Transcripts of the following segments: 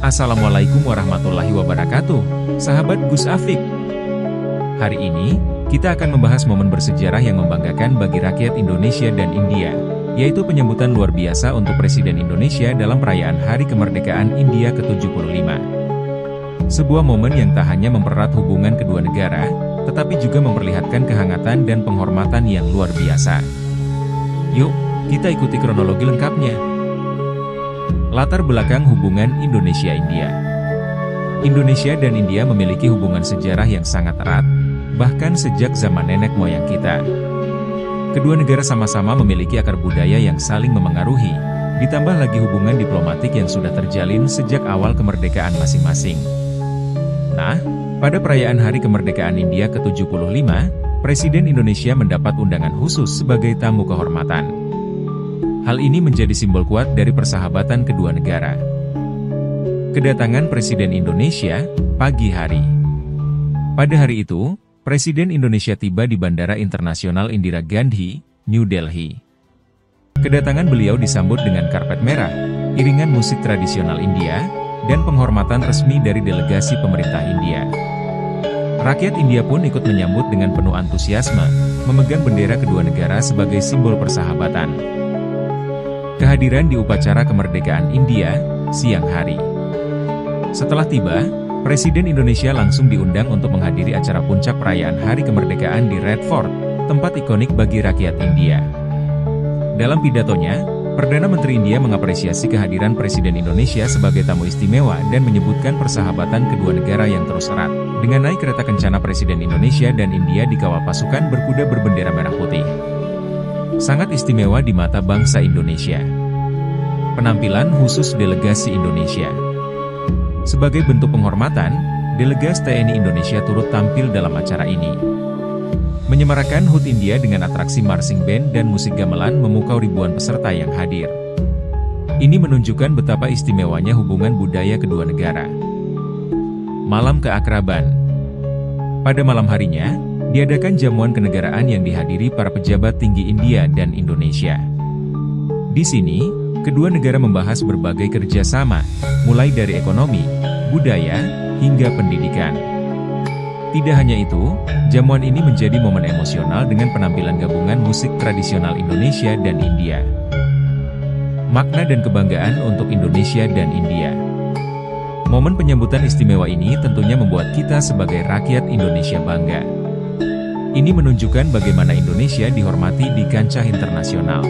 Assalamualaikum warahmatullahi wabarakatuh, sahabat Gus Afik. Hari ini, kita akan membahas momen bersejarah yang membanggakan bagi rakyat Indonesia dan India, yaitu penyambutan luar biasa untuk Presiden Indonesia dalam perayaan Hari Kemerdekaan India ke-75. Sebuah momen yang tak hanya mempererat hubungan kedua negara, tetapi juga memperlihatkan kehangatan dan penghormatan yang luar biasa. Yuk, kita ikuti kronologi lengkapnya. Latar belakang hubungan Indonesia-India. Indonesia dan India memiliki hubungan sejarah yang sangat erat, bahkan sejak zaman nenek moyang kita. Kedua negara sama-sama memiliki akar budaya yang saling memengaruhi, ditambah lagi hubungan diplomatik yang sudah terjalin sejak awal kemerdekaan masing-masing. Nah, pada perayaan Hari Kemerdekaan India ke-75, Presiden Indonesia mendapat undangan khusus sebagai tamu kehormatan. Hal ini menjadi simbol kuat dari persahabatan kedua negara. Kedatangan Presiden Indonesia, pagi hari. Pada hari itu, Presiden Indonesia tiba di Bandara Internasional Indira Gandhi, New Delhi. Kedatangan beliau disambut dengan karpet merah, iringan musik tradisional India, dan penghormatan resmi dari delegasi pemerintah India. Rakyat India pun ikut menyambut dengan penuh antusiasme, memegang bendera kedua negara sebagai simbol persahabatan. Kehadiran di upacara kemerdekaan India, siang hari. Setelah tiba, Presiden Indonesia langsung diundang untuk menghadiri acara puncak perayaan Hari Kemerdekaan di Red Fort, tempat ikonik bagi rakyat India. Dalam pidatonya, Perdana Menteri India mengapresiasi kehadiran Presiden Indonesia sebagai tamu istimewa dan menyebutkan persahabatan kedua negara yang terus erat. Dengan naik kereta kencana Presiden Indonesia dan India dikawal pasukan berkuda berbendera merah putih. Sangat istimewa di mata bangsa Indonesia. Penampilan khusus delegasi Indonesia. Sebagai bentuk penghormatan, delegasi TNI Indonesia turut tampil dalam acara ini. Menyemarakan HUT India dengan atraksi marching band dan musik gamelan memukau ribuan peserta yang hadir. Ini menunjukkan betapa istimewanya hubungan budaya kedua negara. Malam keakraban. Pada malam harinya, diadakan jamuan kenegaraan yang dihadiri para pejabat tinggi India dan Indonesia. Di sini, kedua negara membahas berbagai kerjasama, mulai dari ekonomi, budaya, hingga pendidikan. Tidak hanya itu, jamuan ini menjadi momen emosional dengan penampilan gabungan musik tradisional Indonesia dan India. Makna dan kebanggaan untuk Indonesia dan India. Momen penyambutan istimewa ini tentunya membuat kita sebagai rakyat Indonesia bangga. Ini menunjukkan bagaimana Indonesia dihormati di kancah internasional.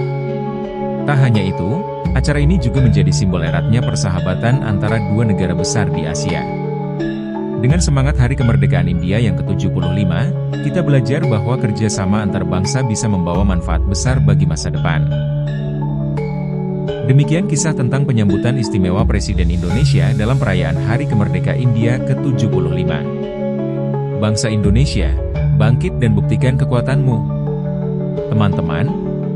Tak hanya itu, acara ini juga menjadi simbol eratnya persahabatan antara dua negara besar di Asia. Dengan semangat Hari Kemerdekaan India yang ke-75, kita belajar bahwa kerjasama antar bangsa bisa membawa manfaat besar bagi masa depan. Demikian kisah tentang penyambutan istimewa Presiden Indonesia dalam perayaan Hari Kemerdekaan India ke-75. Bangsa Indonesia, bangkit dan buktikan kekuatanmu. Teman-teman,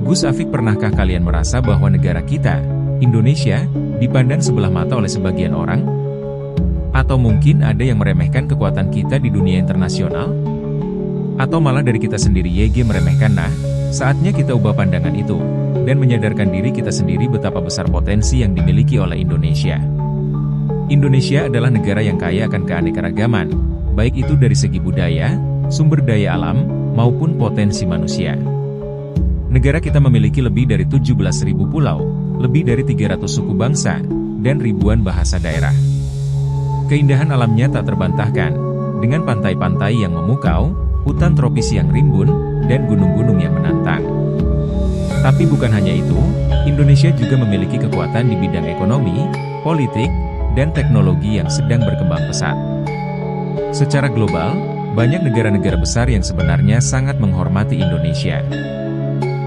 Gus Afik, pernahkah kalian merasa bahwa negara kita, Indonesia, dipandang sebelah mata oleh sebagian orang? Atau mungkin ada yang meremehkan kekuatan kita di dunia internasional? Atau malah dari kita sendiri meremehkan? Nah, saatnya kita ubah pandangan itu, dan menyadarkan diri kita sendiri betapa besar potensi yang dimiliki oleh Indonesia. Indonesia adalah negara yang kaya akan keanekaragaman, baik itu dari segi budaya, sumber daya alam, maupun potensi manusia. Negara kita memiliki lebih dari 17.000 pulau, lebih dari 300 suku bangsa, dan ribuan bahasa daerah. Keindahan alamnya tak terbantahkan, dengan pantai-pantai yang memukau, hutan tropis yang rimbun, dan gunung-gunung yang menantang. Tapi bukan hanya itu, Indonesia juga memiliki kekuatan di bidang ekonomi, politik, dan teknologi yang sedang berkembang pesat. Secara global, banyak negara-negara besar yang sebenarnya sangat menghormati Indonesia.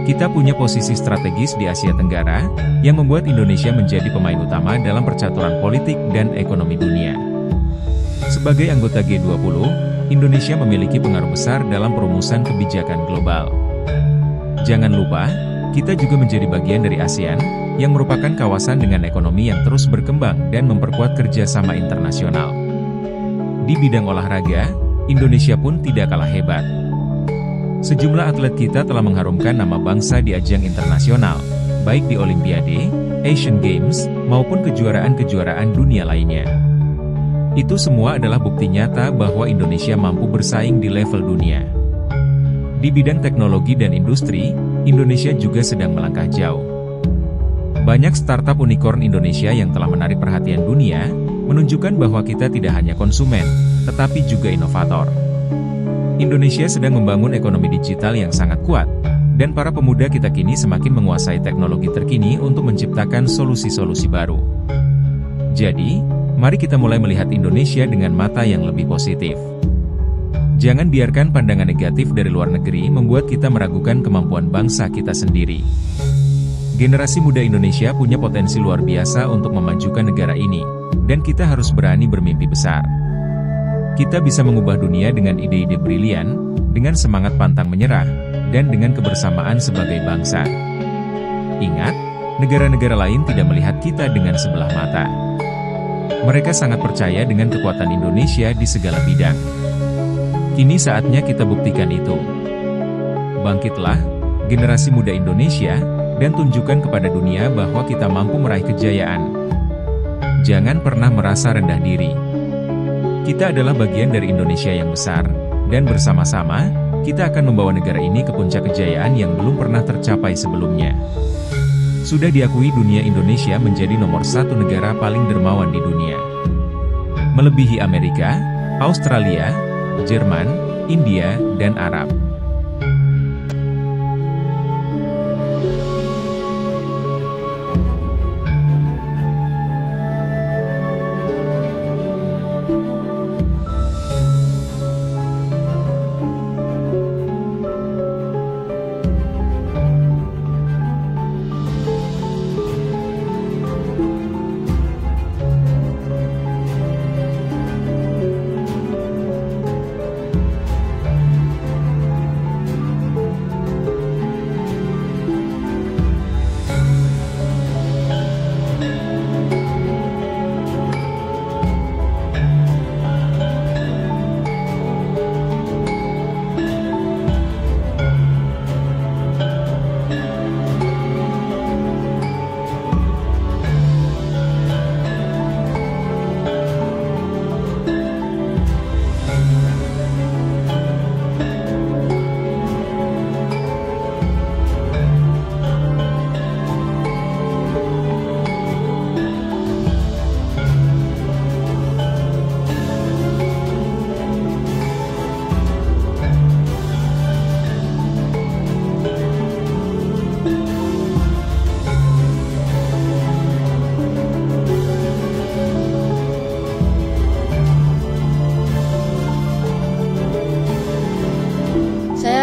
Kita punya posisi strategis di Asia Tenggara, yang membuat Indonesia menjadi pemain utama dalam percaturan politik dan ekonomi dunia. Sebagai anggota G20, Indonesia memiliki pengaruh besar dalam perumusan kebijakan global. Jangan lupa, kita juga menjadi bagian dari ASEAN, yang merupakan kawasan dengan ekonomi yang terus berkembang dan memperkuat kerjasama internasional. Di bidang olahraga, Indonesia pun tidak kalah hebat. Sejumlah atlet kita telah mengharumkan nama bangsa di ajang internasional, baik di Olimpiade, Asian Games, maupun kejuaraan-kejuaraan dunia lainnya. Itu semua adalah bukti nyata bahwa Indonesia mampu bersaing di level dunia. Di bidang teknologi dan industri, Indonesia juga sedang melangkah jauh. Banyak startup unicorn Indonesia yang telah menarik perhatian dunia, menunjukkan bahwa kita tidak hanya konsumen, tetapi juga inovator. Indonesia sedang membangun ekonomi digital yang sangat kuat, dan para pemuda kita kini semakin menguasai teknologi terkini untuk menciptakan solusi-solusi baru. Jadi, mari kita mulai melihat Indonesia dengan mata yang lebih positif. Jangan biarkan pandangan negatif dari luar negeri membuat kita meragukan kemampuan bangsa kita sendiri. Generasi muda Indonesia punya potensi luar biasa untuk memajukan negara ini, dan kita harus berani bermimpi besar. Kita bisa mengubah dunia dengan ide-ide brilian, dengan semangat pantang menyerah, dan dengan kebersamaan sebagai bangsa. Ingat, negara-negara lain tidak melihat kita dengan sebelah mata. Mereka sangat percaya dengan kekuatan Indonesia di segala bidang. Kini saatnya kita buktikan itu. Bangkitlah, generasi muda Indonesia, dan tunjukkan kepada dunia bahwa kita mampu meraih kejayaan. Jangan pernah merasa rendah diri. Kita adalah bagian dari Indonesia yang besar, dan bersama-sama, kita akan membawa negara ini ke puncak kejayaan yang belum pernah tercapai sebelumnya. Sudah diakui dunia, Indonesia menjadi nomor 1 negara paling dermawan di dunia. Melebihi Amerika, Australia, Jerman, India, dan Arab.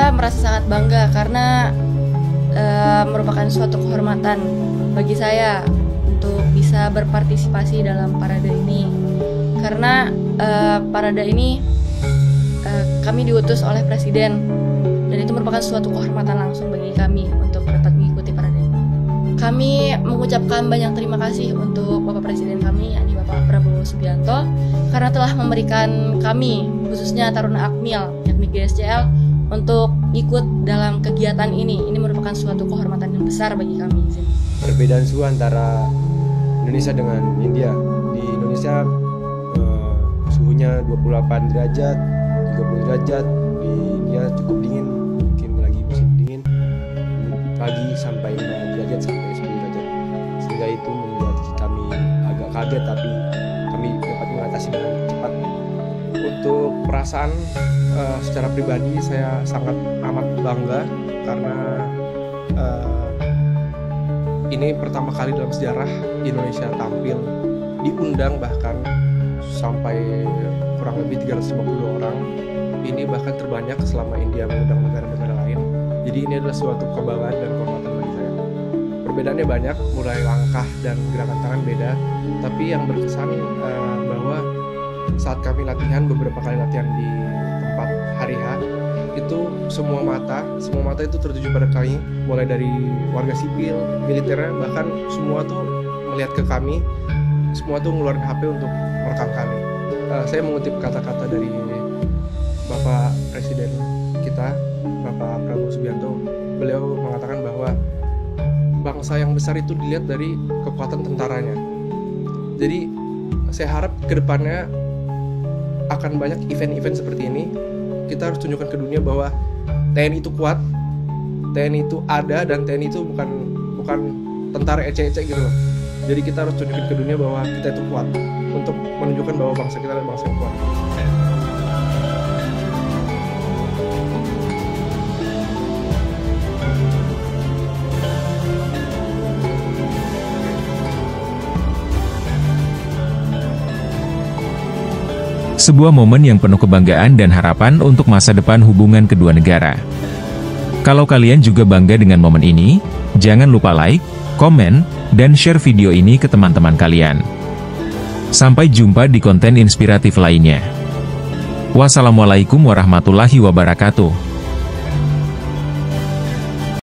Merasa sangat bangga karena merupakan suatu kehormatan bagi saya untuk bisa berpartisipasi dalam parade ini. Karena parade ini kami diutus oleh Presiden, dan itu merupakan suatu kehormatan langsung bagi kami untuk dapat mengikuti parade ini. Kami mengucapkan banyak terima kasih untuk Bapak Presiden kami, yakni Bapak Prabowo Subianto, karena telah memberikan kami, khususnya Taruna Akmil, yakni GSCL, untuk ikut dalam kegiatan ini. Ini merupakan suatu kehormatan yang besar bagi kami. Perbedaan suhu antara Indonesia dengan India. Di Indonesia suhunya 28 derajat, 30 derajat. Di India cukup dingin, mungkin lagi musim dingin, pagi sampai 5 derajat sampai 10 derajat. Sehingga itu membuat kami agak kaget, tapi kami dapat mengatasi dengan cepat. Untuk perasaan secara pribadi saya sangat amat bangga karena ini pertama kali dalam sejarah Indonesia tampil, diundang bahkan sampai kurang lebih 350 orang. Ini bahkan terbanyak selama India mengundang negara-negara lain. Jadi ini adalah suatu kebanggaan dan kehormatan bagi saya. Perbedaannya banyak, mulai langkah dan gerakan tangan beda, tapi yang berkesan bahwa saat kami latihan, beberapa kali latihan di tempat hari H, itu semua mata itu tertuju pada kami, mulai dari warga sipil, militernya, bahkan semua tuh melihat ke kami, semua tuh ngeluarin HP untuk merekam kami. Saya mengutip kata-kata dari Bapak Presiden kita, Bapak Prabowo Subianto. Beliau mengatakan bahwa bangsa yang besar itu dilihat dari kekuatan tentaranya. Jadi saya harap kedepannya akan banyak event-event seperti ini. Kita harus tunjukkan ke dunia bahwa TNI itu kuat, TNI itu ada, dan TNI itu bukan tentara ecek-ecek gitu loh. Jadi kita harus tunjukin ke dunia bahwa kita itu kuat, untuk menunjukkan bahwa bangsa kita adalah bangsa yang kuat. Sebuah momen yang penuh kebanggaan dan harapan untuk masa depan hubungan kedua negara. Kalau kalian juga bangga dengan momen ini, jangan lupa like, komen, dan share video ini ke teman-teman kalian. Sampai jumpa di konten inspiratif lainnya. Wassalamualaikum warahmatullahi wabarakatuh.